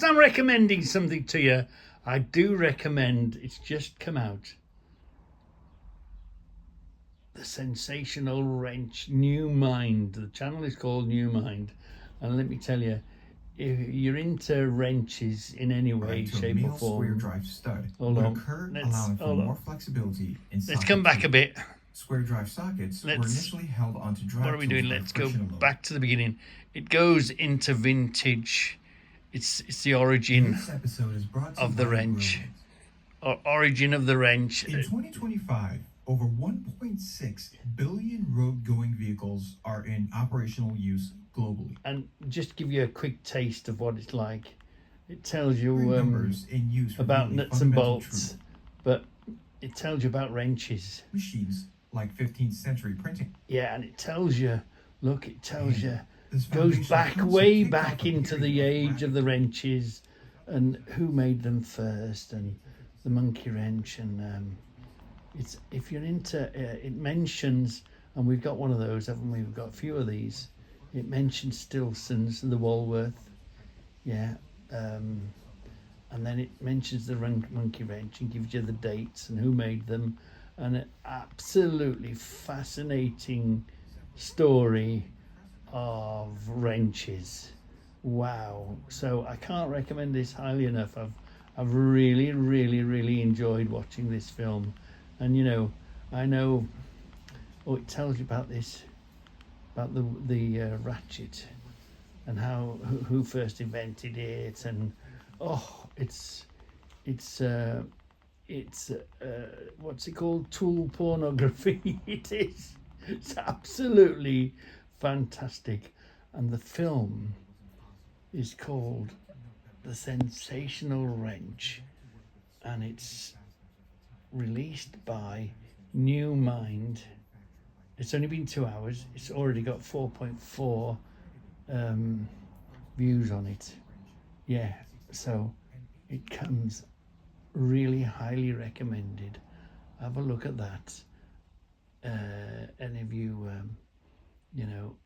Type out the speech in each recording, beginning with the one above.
whilst I'm recommending something to you, I do recommend, it's just come out, the sensational wrench New Mind. The channel is called New Mind, and let me tell you, if you're into wrenches in any way, shape or form, square drive stud hold would on, occur, allowing for more flexibility in socket let's come back two. a bit. Square drive sockets were initially held onto drive. What are we doing? Let's go back to the beginning. It goes into vintage. It's the origin This episode is brought to of the wrench. Origin of the wrench. In 2025, over 1.6 billion road-going vehicles are in operational use globally. And just to give you a quick taste of what it's like, it tells you numbers in use about really nuts and bolts, but it tells you about wrenches. Machines like 15th century printing. Yeah, and it tells you, look, it tells you, goes back, way back into the age of the wrenches and who made them first, and the monkey wrench. And it's, if you're into, it mentions, and we've got one of those, haven't we? We've got a few of these. It mentions Stilson's and the Walworth, yeah. And then it mentions the monkey wrench and gives you the dates and who made them, and an absolutely fascinating story of wrenches. Wow. So I can't recommend this highly enough. I've really enjoyed watching this film. And you know, I know, oh, it tells you about this, about the ratchet and how who first invented it, and oh, it's what's it called? Tool pornography. It is. It's absolutely fantastic. And the film is called The Sensational Wrench, and it's released by New Mind. It's only been 2 hours. It's already got 4.4 views on it. Yeah, so it comes really highly recommended. Have a look at that. Any of you, you know,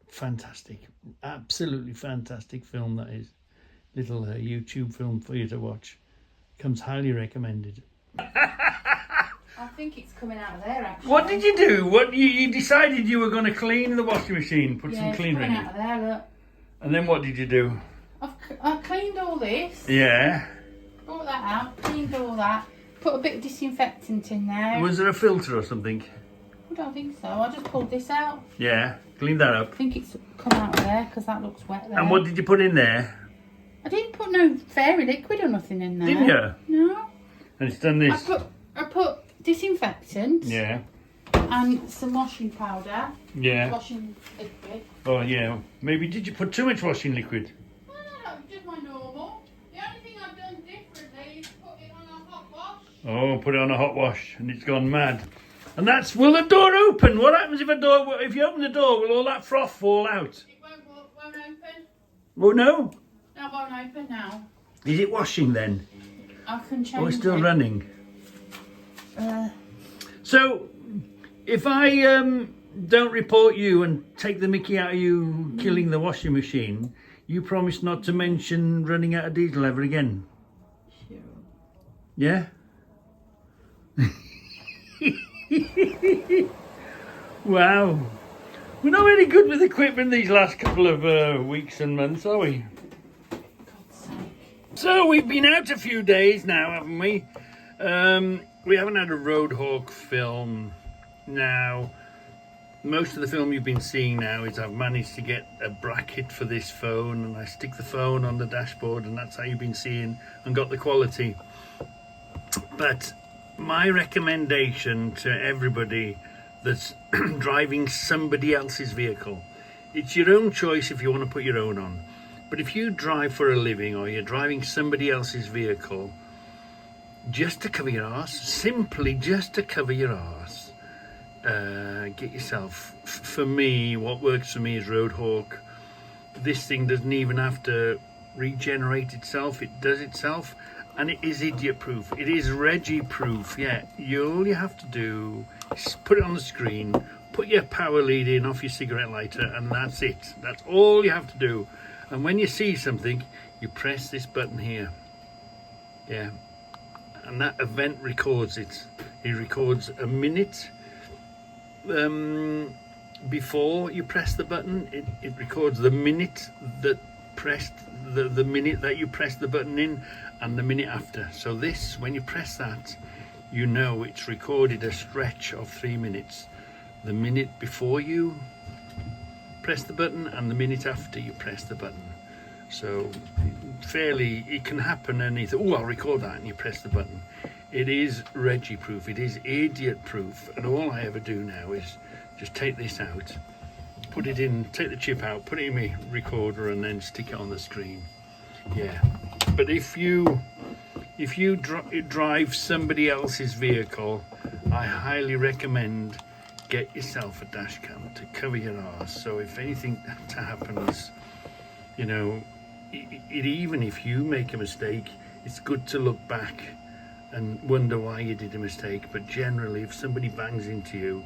fantastic, absolutely fantastic film that is. Little YouTube film for you to watch. Comes highly recommended. I think it's coming out of there, actually. What did you do? What you decided you were going to clean the washing machine, put some cleaner in it. it. Out of there, look. And then what did you do? I've cleaned all this. Yeah. Brought that out, cleaned all that. Put a bit of disinfectant in there. Was there a filter or something? I don't think so. I just pulled this out. Yeah. Clean that up. I think it's come out of there because that looks wet there. And what did you put in there? I didn't put no fairy liquid or nothing in there. Didn't you? No. And it's done this. I put disinfectant. Yeah. And some washing powder. Yeah. Washing liquid. Oh yeah. Maybe did you put too much washing liquid? No, just my normal. The only thing I've done differently is put it on a hot wash. Oh, put it on a hot wash and it's gone mad. And that's, will the door open? What happens if you open the door, will all that froth fall out? It won't open. Oh no? That won't open now. Is it washing then? I can change Oh, it's still it. running. Uh, So, if I don't report you and take the mickey out of you killing the washing machine, you promise not to mention running out of diesel ever again? sure. Yeah? Wow. We're not really good with equipment these last couple of weeks and months, are we? God's sake. So we've been out a few days now, haven't we? We haven't had a Roadhawk film. Now, most of the film you've been seeing now is I've managed to get a bracket for this phone, and I stick the phone on the dashboard, and that's how you've been seeing and got the quality. But my recommendation to everybody that's driving somebody else's vehicle, it's your own choice if you want to put your own on. But if you drive for a living or you're driving somebody else's vehicle, just to cover your arse, simply just to cover your arse, get yourself, for me, what works for me is Roadhawk. This thing doesn't even have to regenerate itself, it does itself, and it is idiot proof, it is Reggie proof. Yeah, all you have to do is put it on the screen, put your power lead in off your cigarette lighter, and that's it. That's all you have to do. And when you see something, you press this button here. Yeah, and that event records it. It records a minute before you press the button. It records the minute that pressed the minute that you press the button in, and the minute after. So this, when you press that, you know it's recorded a stretch of 3 minutes. The minute before you press the button and the minute after you press the button. So fairly, it can happen and you think, oh, I'll record that, and you press the button. It is Reggie proof, it is idiot proof, and all I ever do now is just take this out, put it in, take the chip out, put it in my recorder, and then stick it on the screen. Yeah, but if you drive somebody else's vehicle, I highly recommend get yourself a dash cam to cover your arse. So if anything happens, you know, even if you make a mistake, it's good to look back and wonder why you did a mistake. But generally, if somebody bangs into you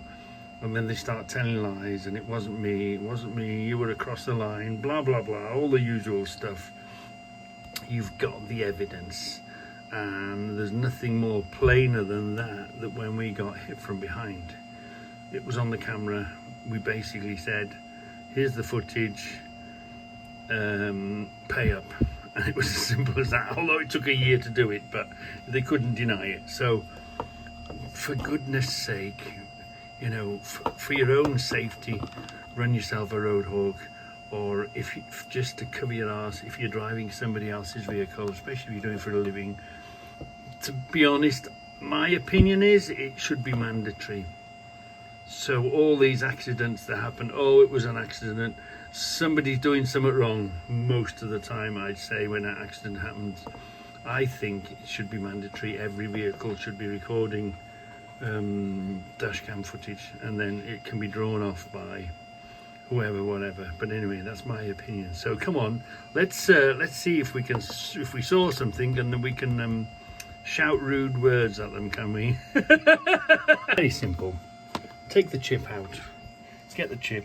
and then they start telling lies, and it wasn't me, you were across the line, blah blah blah, all the usual stuff, you've got the evidence. And there's nothing more plainer than that when we got hit from behind, it was on the camera. We basically said, here's the footage, pay up. And it was as simple as that, although it took a year to do it, but they couldn't deny it. So for goodness sake, you know, for your own safety, run yourself a Roadhawk, or if just to cover your arse, if you're driving somebody else's vehicle, especially if you're doing it for a living. To be honest, my opinion is it should be mandatory. So all these accidents that happen, oh, it was an accident, somebody's doing something wrong. Most of the time, I'd say, when that accident happens, I think it should be mandatory. Every vehicle should be recording dash cam footage, and then it can be drawn off by whoever, whatever. But anyway, that's my opinion. So come on, let's see if we saw something, and then we can shout rude words at them, can we? Very simple. Take the chip out, get the chip,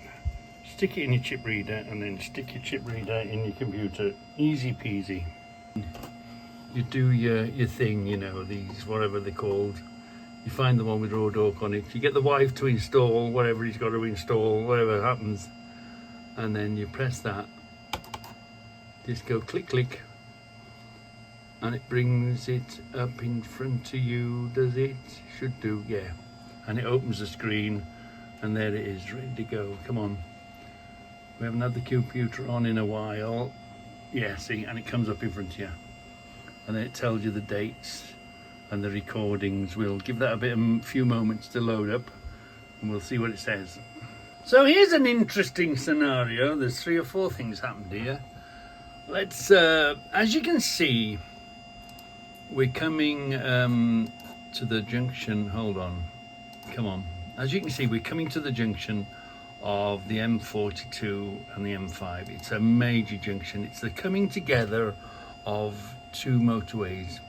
stick it in your chip reader, and then stick your chip reader in your computer. Easy peasy. You do your thing, you know, these, whatever they're called. You find the one with Roadhawk on it. You get the wife to install whatever he's got to install, whatever happens. And then you press that. Just go click, click. And it brings it up in front of you, does it? Should do, yeah. And it opens the screen, and there it is, ready to go. Come on. We haven't had the computer on in a while. Yeah, see, and it comes up in front of you. And then it tells you the dates and the recordings. We'll give that a few moments to load up, and we'll see what it says. So here's an interesting scenario. There's 3 or 4 things happened here. Let's, as you can see, we're coming to the junction. Hold on, come on. As you can see, we're coming to the junction of the M42 and the M5. It's a major junction. It's the coming together of 2 motorways,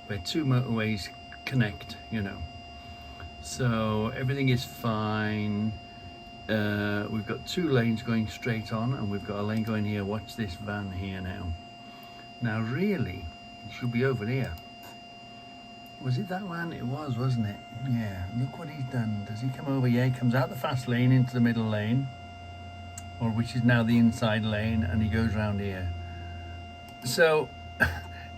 where 2 motorways connect, you know. So everything is fine. We've got 2 lanes going straight on, and we've got a lane going here. Watch this van here now. Now really, it should be over here. Was it that one? It was, wasn't it? Yeah, look what he's done. Does he come over? Yeah, he comes out the fast lane into the middle lane, or which is now the inside lane, and he goes round here. So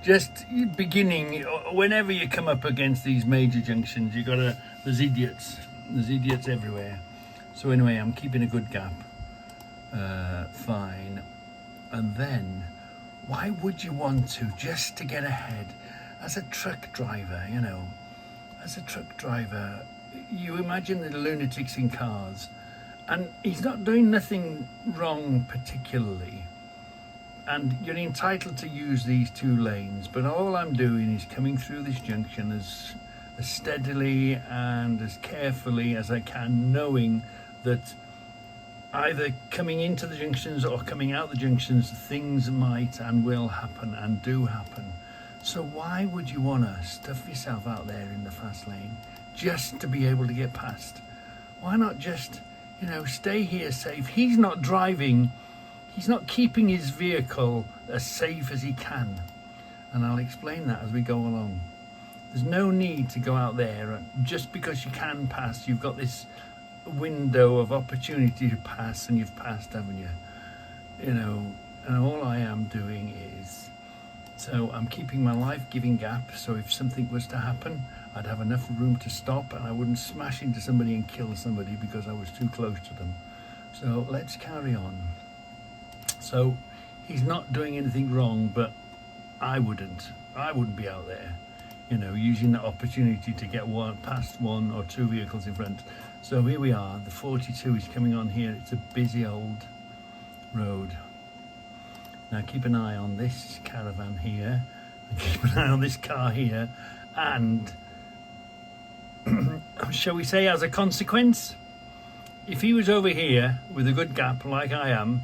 just beginning, whenever you come up against these major junctions, you gotta, there's idiots everywhere. So anyway, I'm keeping a good gap, fine. And then, why would you want to, just to get ahead? As a truck driver, you know, as a truck driver, you imagine the lunatics in cars, and he's not doing nothing wrong particularly, and you're entitled to use these 2 lanes, but all I'm doing is coming through this junction as steadily and as carefully as I can, knowing that either coming into the junctions or coming out the junctions, things might and will happen and do happen. So why would you want to stuff yourself out there in the fast lane just to be able to get past? Why not just, you know, stay here safe? He's not driving he's not keeping his vehicle as safe as he can. And I'll explain that as we go along. There's no need to go out there just because you can pass. You've got this window of opportunity to pass, and you've passed, haven't you? You know, and all I am doing is, so I'm keeping my life-giving gap, so if something was to happen, I'd have enough room to stop and I wouldn't smash into somebody and kill somebody because I was too close to them. So let's carry on. So he's not doing anything wrong, but I wouldn't be out there, you know, using that opportunity to get past one or two vehicles in front. So here we are, the 42 is coming on here. It's a busy old road. Now keep an eye on this caravan here, and keep an eye on this car here, and shall we say, as a consequence, if he was over here with a good gap like I am,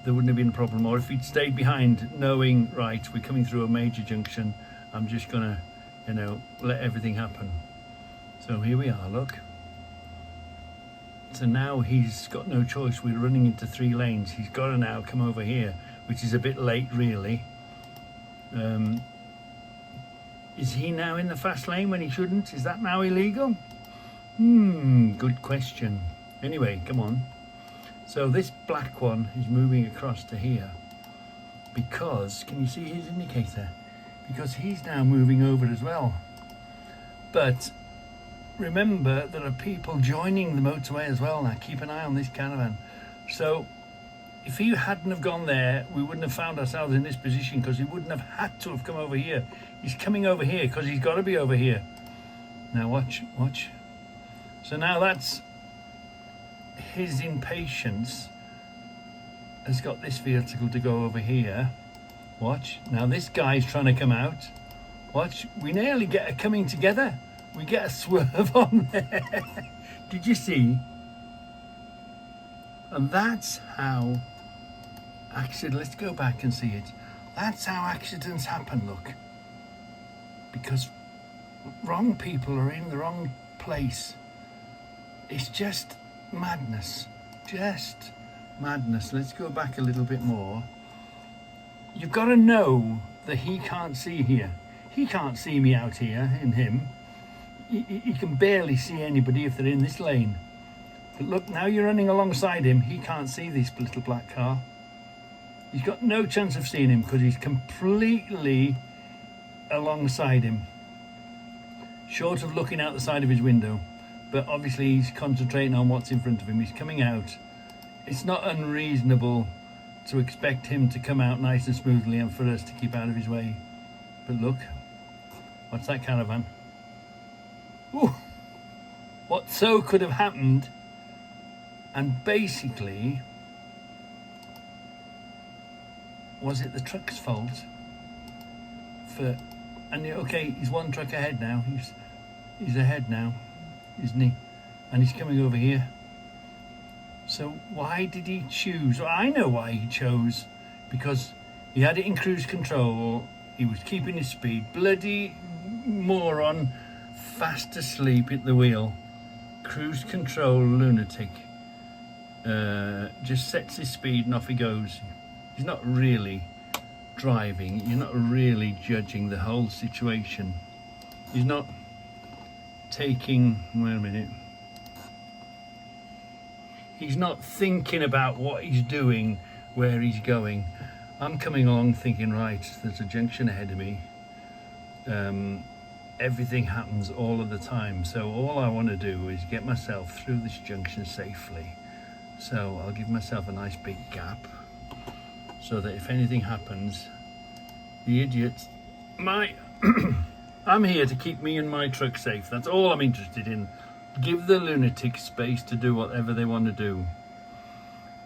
there wouldn't have been a problem. Or if he'd stayed behind knowing, right, we're coming through a major junction, I'm just gonna, you know, let everything happen. So here we are, look. So now he's got no choice. We're running into 3 lanes. He's got to now come over here, which is a bit late, really. Is he now in the fast lane when he shouldn't? Is that now illegal? Good question. Anyway, come on. So this black one is moving across to here because, can you see his indicator? Because he's now moving over as well. But remember, there are people joining the motorway as well now. Keep an eye on this caravan. So if he hadn't have gone there, we wouldn't have found ourselves in this position, because he wouldn't have had to have come over here. He's coming over here because he's got to be over here. Now watch. So now that's his impatience has got this vehicle to go over here. Watch. Now this guy's trying to come out. Watch. We nearly get a coming together. We get a swerve on there. Did you see? And that's how let's go back and see it. That's how accidents happen, look. Because wrong people are in the wrong place. It's just madness. Just madness. Let's go back a little bit more. You've got to know that he can't see here. He can't see me out here in him. He can barely see anybody if they're in this lane. But look, now you're running alongside him. He can't see this little black car. He's got no chance of seeing him because he's completely alongside him. Short of looking out the side of his window. But obviously he's concentrating on what's in front of him. He's coming out. It's not unreasonable to expect him to come out nice and smoothly and for us to keep out of his way. But look, what's that caravan? Ooh, what so could have happened? And basically, was it the truck's fault? Okay, he's one truck ahead now. He's ahead now, isn't he? And he's coming over here. So why did he choose? Well, I know why he chose. Because he had it in cruise control. He was keeping his speed. Bloody moron, fast asleep at the wheel. Cruise control lunatic. Just sets his speed and off he goes. He's not really driving. You're not really judging the whole situation. He's not taking, wait a minute. He's not thinking about what he's doing, where he's going. I'm coming along thinking, right, there's a junction ahead of me. Everything happens all of the time. So all I want to do is get myself through this junction safely. So I'll give myself a nice big gap so that if anything happens, the idiots might... I'm here to keep me and my truck safe. That's all I'm interested in. Give the lunatics space to do whatever they want to do.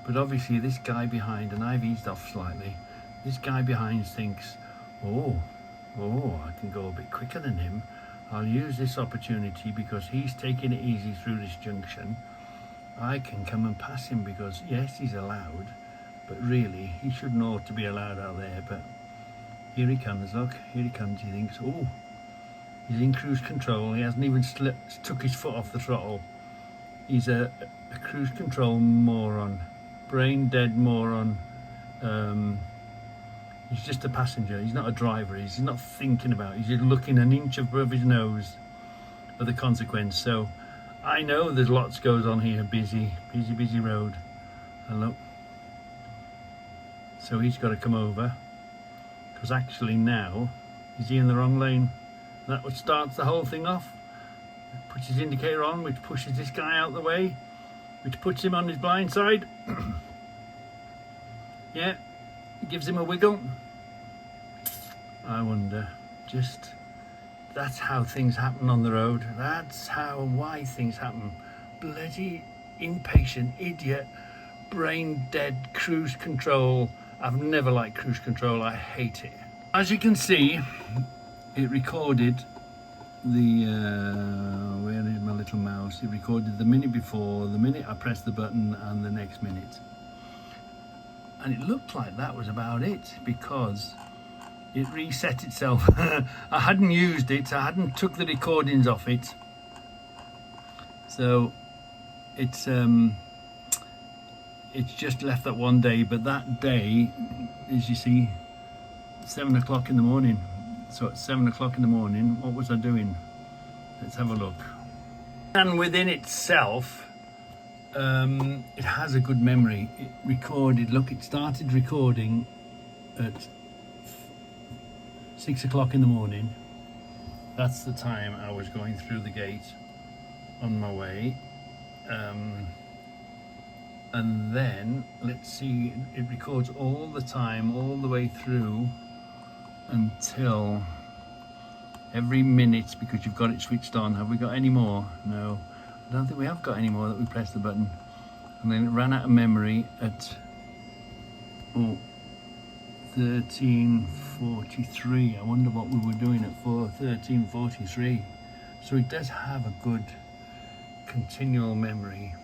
But obviously this guy behind, and I've eased off slightly, this guy behind thinks, oh, I can go a bit quicker than him. I'll use this opportunity because he's taking it easy through this junction. I can come and pass him because, yes, he's allowed, but really, he shouldn't ought to be allowed out there. But here he comes, look, here he comes. He thinks, oh, he's in cruise control. He hasn't even took his foot off the throttle. He's a cruise control moron, brain dead moron, He's just a passenger. He's not a driver. He's not thinking about it. He's just looking an inch above his nose of the consequence. So I know there's lots goes on here. Busy road. And look. So he's got to come over. Because actually now, is he in the wrong lane? That what starts the whole thing off. Puts his indicator on, which pushes this guy out the way. Which puts him on his blind side. Yeah. Gives him a wiggle. I wonder, just that's how things happen on the road. That's why things happen. Bloody impatient idiot, brain dead cruise control. I've never liked cruise control. I hate it. As you can see, it recorded the where is my little mouse? It recorded the minute before, the minute I pressed the button, and the next minute. And it looked like that was about it, because it reset itself. I hadn't used it, I hadn't took the recordings off it, so it's just left that one day. But that day, as you see, 7 o'clock in the morning. So at 7 o'clock in the morning, what was I doing? Let's have a look. And within itself, it has a good memory. It recorded, look, it started recording at 6 o'clock in the morning. That's the time I was going through the gate on my way. And then, let's see, it records all the time, all the way through until every minute, because you've got it switched on. Have we got any more? No. I don't think we have got any more that we pressed the button. And then it ran out of memory at 13:43. I wonder what we were doing at 13:43. So it does have a good continual memory.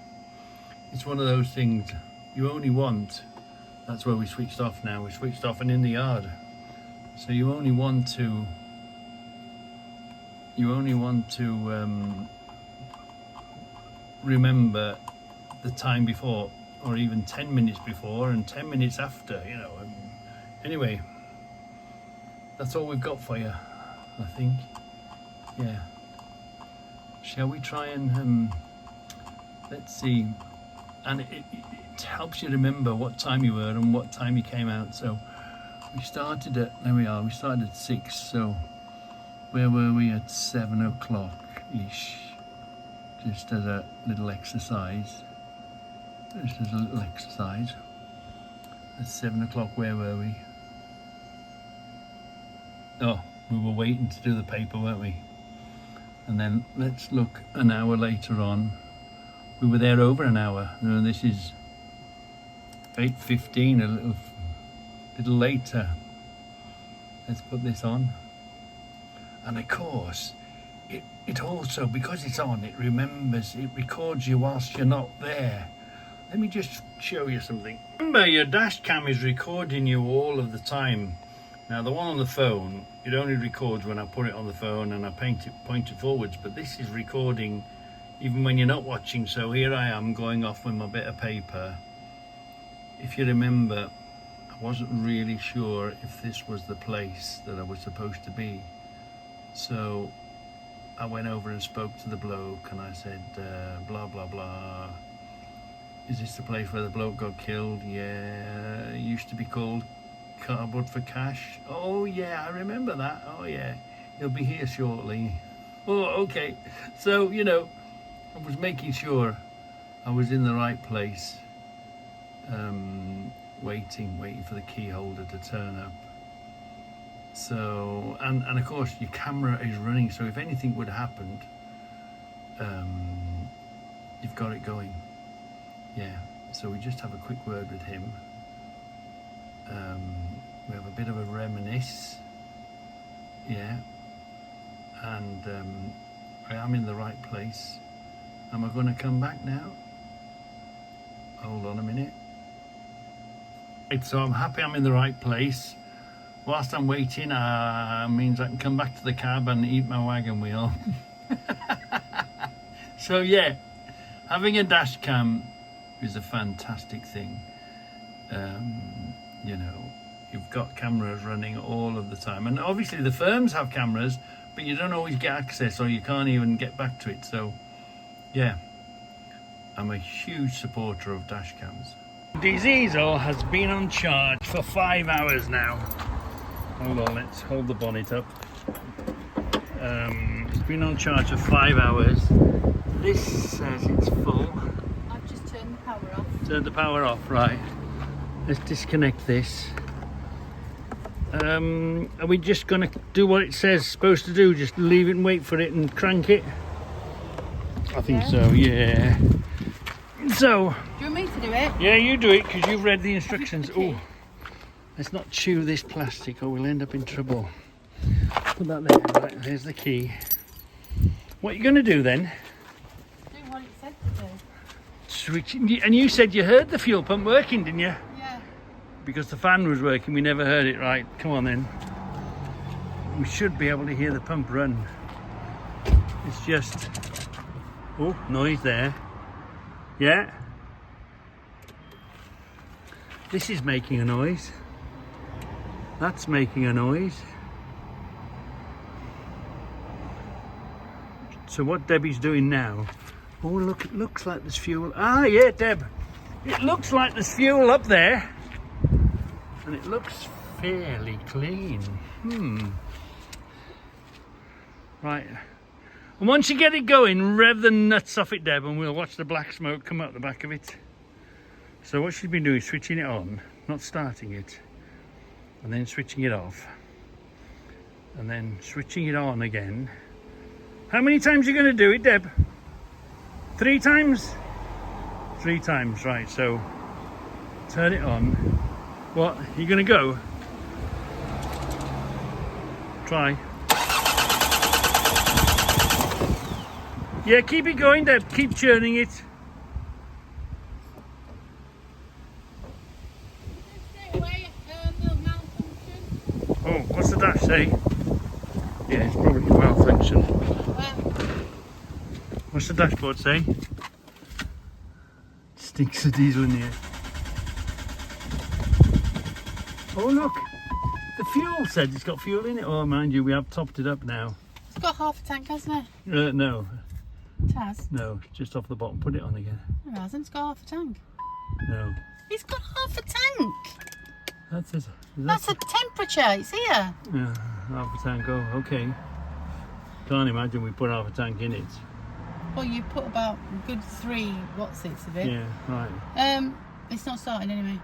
It's one of those things you only want. That's where we switched off now. We switched off and in the yard. So you only want to remember the time before, or even 10 minutes before and 10 minutes after, you know. Anyway, that's all we've got for you, I think. Yeah. Shall we try and let's see. And it helps you remember what time you were and what time you came out. So we started at, there we are, we started at 6. So where were we at 7 o'clock-ish? Just as a little exercise. Just as a little exercise. At 7 o'clock, where were we? Oh, we were waiting to do the paper, weren't we? And then let's look an hour later on. We were there over an hour. This is 8:15, a little later. Let's put this on. And of course, it also, because it's on, it remembers, it records you whilst you're not there. Let me just show you something. Remember, your dash cam is recording you all of the time. Now the one on the phone, it only records when I put it on the phone and I point it forwards, but this is recording even when you're not watching. So here I am going off with my bit of paper. If you remember, I wasn't really sure if this was the place that I was supposed to be. So I went over and spoke to the bloke and I said, blah, blah, blah. Is this the place where the bloke got killed? Yeah, it used to be called Cardboard for Cash. Oh yeah, I remember that. Oh yeah, he'll be here shortly. Oh, okay. So, you know, I was making sure I was in the right place, waiting for the key holder to turn up. So, and of course your camera is running, so if anything would have happened, you've got it going. Yeah, so we just have a quick word with him. We have a bit of a reminisce. Yeah, and I am in the right place. Am I going to come back now? Hold on a minute. So I'm happy I'm in the right place. Whilst I'm waiting, means I can come back to the cab and eat my wagon wheel. So yeah, having a dash cam is a fantastic thing. you know, you've got cameras running all of the time. And obviously the firms have cameras, but you don't always get access, or you can't even get back to it. So yeah, I'm a huge supporter of dash cams. Diesel has been on charge for 5 hours now. Hold on, let's hold the bonnet up. It's been on charge for 5 hours. This says it's full. I've just turned the power off. Turn the power off, right. Let's disconnect this. Are we just gonna do what it says supposed to do? Just leave it and wait for it and crank it? I think so, yeah. So, Do you want me to do it? yeah, you do it because you've read the instructions. Oh, let's not chew this plastic or we'll end up in trouble. Put that there, right, there's the key. What are you going to do then? Do what it said to do. Switch, and you said you heard the fuel pump working, didn't you? Yeah. Because the fan was working, we never heard it, right? Come on then. We should be able to hear the pump run. It's just, oh, noise there. Yeah. This is making a noise. That's making a noise. So what Debbie's doing now, oh look, it looks like there's fuel. Ah yeah, Deb, it looks like there's fuel up there. And it looks fairly clean. Right. And once you get it going, rev the nuts off it, Deb, and we'll watch the black smoke come out the back of it. So what she's been doing is switching it on, not starting it, and then switching it off, and then switching it on again. How many times are you going to do it, Deb? 3 times? 3 times, right, so turn it on. What, you going to go? Try. Yeah, keep it going, Deb. Keep churning it. Straight away, the malfunction. Oh, what's the dash say? Yeah, it's probably malfunction. What's the dashboard say? Stinks of diesel in here. Oh look, the fuel said it's got fuel in it. Oh, mind you, we have topped it up now. It's got half a tank, hasn't it? No, It has. no, just off the bottom. Put it on again. No, it hasn't. It's got half a tank. No, It's got half a tank. that's it. That's the temperature. It's here. Yeah, half a tank. Oh, okay. Can't imagine we put half a tank in it. Well, you put about a good 3 what's-its of it. Yeah, right. It's not starting anyway.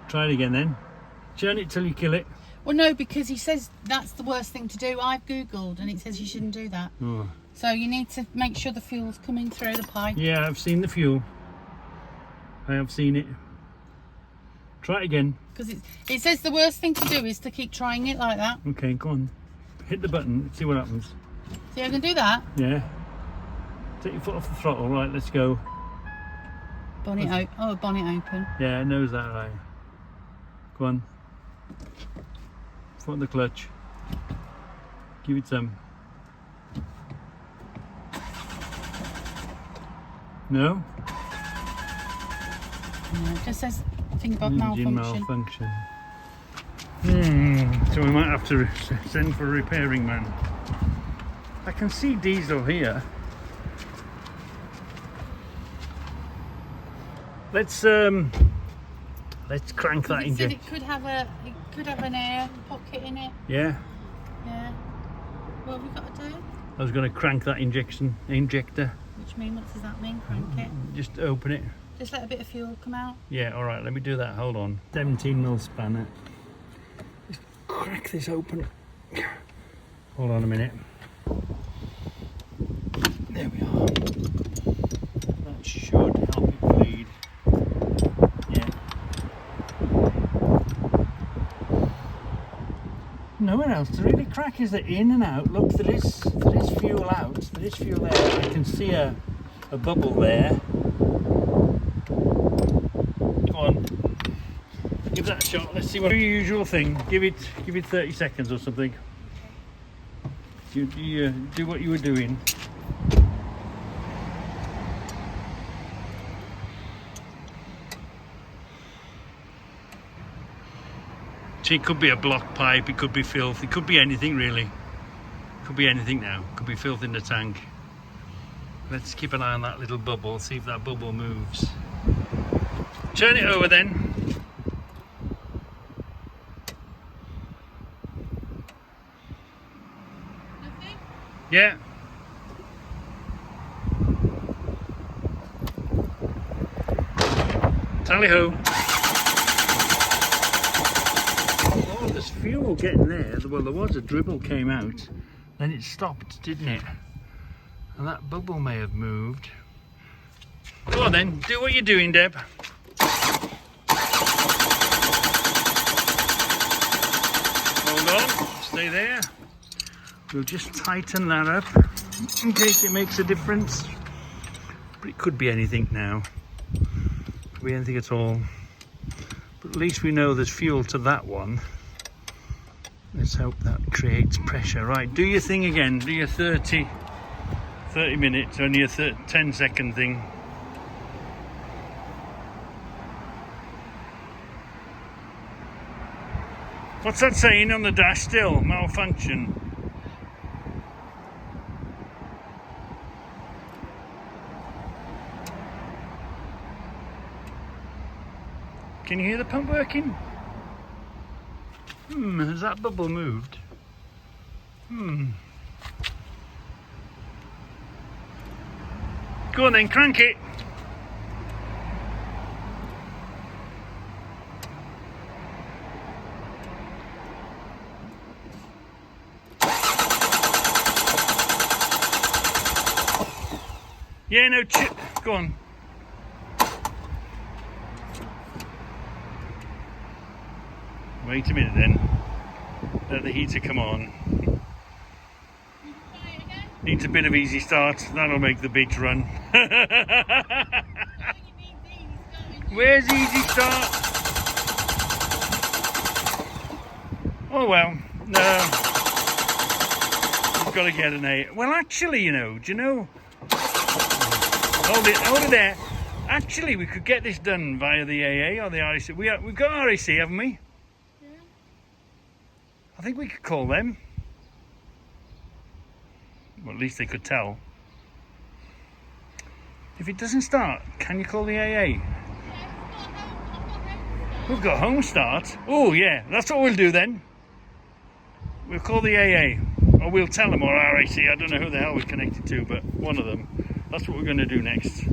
Try it again then. Churn it till you kill it. Well, no, because he says that's the worst thing to do. I've Googled and it says you shouldn't do that. Oh. So you need to make sure the fuel's coming through the pipe. Yeah, I've seen the fuel. I have seen it. Try it again. Because it says the worst thing to do is to keep trying it like that. Okay, go on. Hit the button, see what happens. So you can do that. Yeah. Take your foot off the throttle, right, let's go. Bonnet open. Oh, bonnet open. Yeah, it knows that, right. Go on. Foot on the clutch. Give it some. No? No, it just says think about Engine malfunction. malfunction. So we might have to send for a repairing man. I can see diesel here. Let's crank that It said injector. it could have an air pocket in it. Yeah, Yeah. What have we got to do? I was going to crank that injector. Which means, what does that mean? Crank it. Just open it. Just let a bit of fuel come out. Yeah, all right. Let me do that. Hold on. 17mm spanner. Just crack this open. Hold on a minute. There we are. That should help it bleed. Yeah. Nowhere else to really crack, is there? In and out. Look, there is fuel out. There is fuel there. I can see a bubble there. Go on. Give that a shot. Let's see what. Do your usual thing. Give it 30 seconds or something. You do what you were doing. See, it could be a block pipe, it could be filth, it could be anything really. Could be anything now. Could be filth in the tank. Let's keep an eye on that little bubble, see if that bubble moves. Turn it over then. Nothing? Yeah. Tally ho. Oh, there's fuel getting there. Well, there was a dribble came out, then it stopped, didn't it? And that bubble may have moved. Go on then, do what you're doing, Deb. Hold on, stay there. We'll just tighten that up in case it makes a difference. But it could be anything now. Could be anything at all. But at least we know there's fuel to that one. Let's hope that creates pressure. Right, do your thing again. Do your 30 minutes, only a 10-second thing. What's that saying on the dash still? Malfunction. Can you hear the pump working? Has that bubble moved? Go on then, crank it. Yeah, no chip. Go on. Wait a minute then. Let the heater come on. Needs a bit of easy start. That'll make the bit run. Where's easy start? Oh well, no. We've got to get an A. Well, actually, you know, do you know? Hold it there. Actually, we could get this done via the AA or the RAC. We've got RAC, haven't we? Yeah. I think we could call them. Well, at least they could tell. If it doesn't start, can you call the AA? We've got home start. Oh yeah, that's what we'll do then. We'll call the AA. Or we'll tell them, or RAC. I don't know who the hell we're connected to, but one of them. That's what we're going to do next.